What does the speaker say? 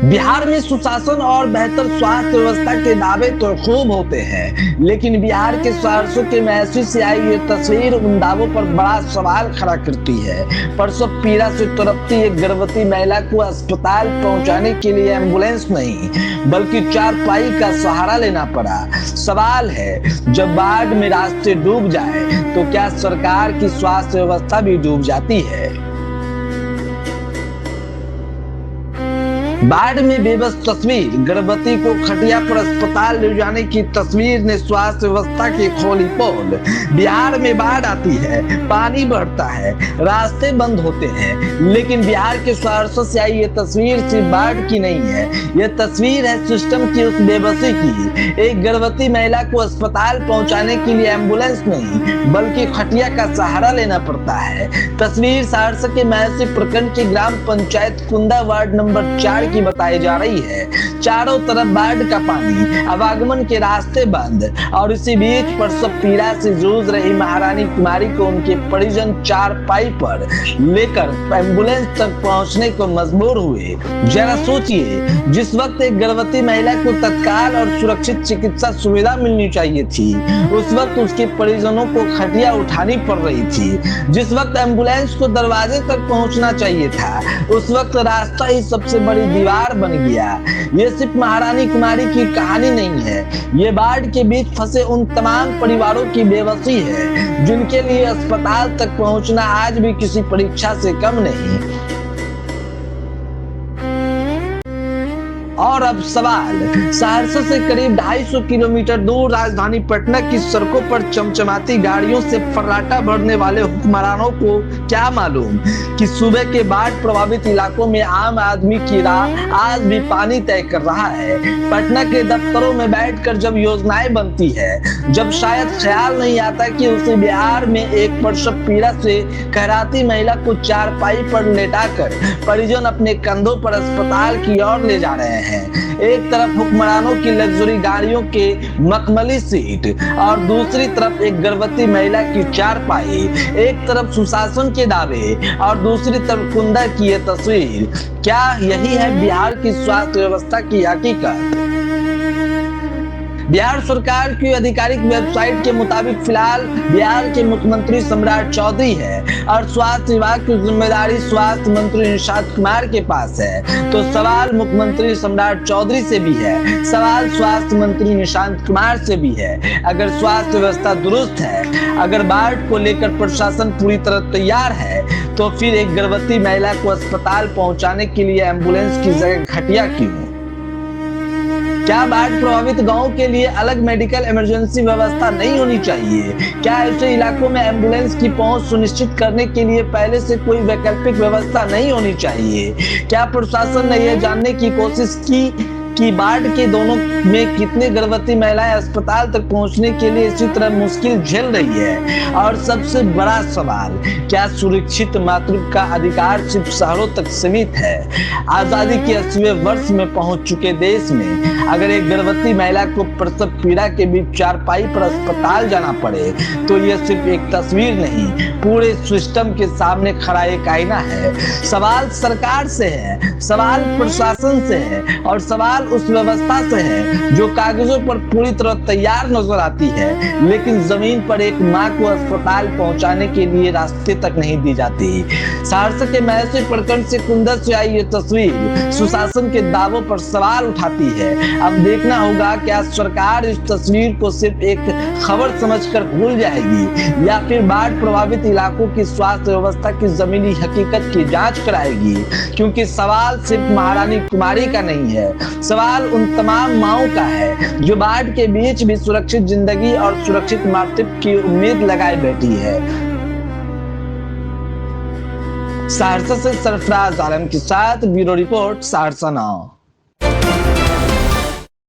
बिहार में सुशासन और बेहतर स्वास्थ्य व्यवस्था के दावे तो खूब होते हैं, लेकिन बिहार के सहरसा के महसी से आई ये तस्वीर उन दावों पर बड़ा सवाल खड़ा करती है। प्रसव पीड़ा से तड़पती एक गर्भवती महिला को अस्पताल पहुंचाने के लिए एम्बुलेंस नहीं बल्कि चारपाई का सहारा लेना पड़ा। सवाल है, जब बाढ़ में रास्ते डूब जाए तो क्या सरकार की स्वास्थ्य व्यवस्था भी डूब जाती है? बाढ़ में बेबस तस्वीर, गर्भवती को खटिया पर अस्पताल ले जाने की तस्वीर ने स्वास्थ्य व्यवस्था की खोली पोल। बिहार में बाढ़ आती है, पानी बढ़ता है, रास्ते बंद होते हैं, लेकिन बिहार के सहरसा से आई ये तस्वीर सिर्फ बाढ़ की नहीं है, ये तस्वीर है सिस्टम की उस बेबसी की। एक गर्भवती महिला को अस्पताल पहुंचाने के लिए एम्बुलेंस नहीं बल्कि खटिया का सहारा लेना पड़ता है। तस्वीर सहरसा के महसी प्रखंड की ग्राम पंचायत कुंदा वार्ड नंबर 4 की बताई जा रही है। चारों तरफ बाढ़ का पानी, आवागमन के रास्ते बंद और इसी बीच प्रसव पीड़ा से जूझ रही महारानी कुमारी को उनके परिजन चारपाई पर लेकर एम्बुलेंस तक पहुंचने को मजबूर हुए। जरा सोचिए, जिस वक्त एक गर्भवती महिला को तत्काल और सुरक्षित चिकित्सा सुविधा मिलनी चाहिए थी, उस वक्त उसके परिजनों को खटिया उठानी पड़ रही थी। जिस वक्त एम्बुलेंस को दरवाजे तक पहुंचना चाहिए था, उस वक्त रास्ता ही सबसे बड़ी दीवार बन गया। ये सिर्फ महारानी कुमारी की कहानी नहीं है, ये बाढ़ के बीच फंसे उन तमाम परिवारों की बेबसी है जिनके लिए अस्पताल तक पहुंचना आज भी किसी परीक्षा से कम नहीं। और अब सवाल, सहरसा से करीब 250 किलोमीटर दूर राजधानी पटना की सड़कों पर चमचमाती गाड़ियों से फर्राटा भरने वाले हुक्मरानों को क्या मालूम कि सुबह के बाढ़ प्रभावित इलाकों में आम आदमी की राह आज भी पानी तय कर रहा है। पटना के दफ्तरों में बैठकर जब योजनाएं बनती है, जब शायद ख्याल नहीं आता कि उसे बिहार में एक प्रसव पीड़ा से कहराती महिला को चारपाई पर लेटाकर परिजन अपने कंधों पर अस्पताल की ओर ले जा रहे हैं। एक तरफ हुक्मरानों की लग्जरी गाड़ियों के मखमली सीट और दूसरी तरफ एक गर्भवती महिला की चारपाई। एक तरफ सुशासन के दावे और दूसरी तरफ कुंदा की ये तस्वीर। क्या यही है बिहार की स्वास्थ्य व्यवस्था की हकीकत? बिहार सरकार की आधिकारिक वेबसाइट के मुताबिक फिलहाल बिहार के मुख्यमंत्री सम्राट चौधरी है और स्वास्थ्य विभाग की जिम्मेदारी स्वास्थ्य मंत्री निशांत कुमार के पास है। तो सवाल मुख्यमंत्री सम्राट चौधरी से भी है, सवाल स्वास्थ्य मंत्री निशांत कुमार से भी है। अगर स्वास्थ्य व्यवस्था दुरुस्त है, अगर बाढ़ को लेकर प्रशासन पूरी तरह तैयार है, तो फिर एक गर्भवती महिला को अस्पताल पहुंचाने के लिए एम्बुलेंस की जगह खटिया क्यों? क्या बाढ़ प्रभावित गांवों के लिए अलग मेडिकल इमरजेंसी व्यवस्था नहीं होनी चाहिए? क्या ऐसे इलाकों में एम्बुलेंस की पहुंच सुनिश्चित करने के लिए पहले से कोई वैकल्पिक व्यवस्था नहीं होनी चाहिए? क्या प्रशासन ने यह जानने की कोशिश की कि बाढ़ के दोनों में कितने गर्भवती महिलाएं अस्पताल तक पहुंचने के लिए इसी तरह मुश्किल झेल रही है? और सबसे बड़ा सवाल, क्या सुरक्षित मातृत्व का अधिकार सिर्फ शहरों तक सीमित है? आजादी के 80वें वर्ष में पहुंच चुके देश में अगर एक गर्भवती महिला को प्रसव पीड़ा के बीच चारपाई पर अस्पताल जाना पड़े तो यह सिर्फ एक तस्वीर नहीं, पूरे सिस्टम के सामने खड़ा एक आईना है। सवाल सरकार से है, सवाल प्रशासन से है और सवाल उस व्यवस्था से है जो कागजों पर पूरी तरह तैयार नजर आती है, लेकिन जमीन पर एक मां को अस्पताल पहुंचाने के लिए रास्ते तक नहीं दी जाती। सहरसा के महसी प्रखंड से कुंदा से आई ये तस्वीर सुशासन के दावों पर सवाल उठाती है। अब देखना होगा क्या सरकार इस तस्वीर को सिर्फ एक खबर समझकर भूल जाएगी या फिर बाढ़ प्रभावित इलाकों की स्वास्थ्य व्यवस्था की जमीनी हकीकत की जांच कराएगी। क्योंकि सवाल सिर्फ महारानी कुमारी का नहीं है, सवाल उन तमाम माओं का है जो बाढ़ के बीच भी सुरक्षित जिंदगी और सुरक्षित मातृत्व की उम्मीद लगाए बैठी है। सहरसा से सरफराज आलम के साथ ब्यूरो रिपोर्ट सहरसा नाउ।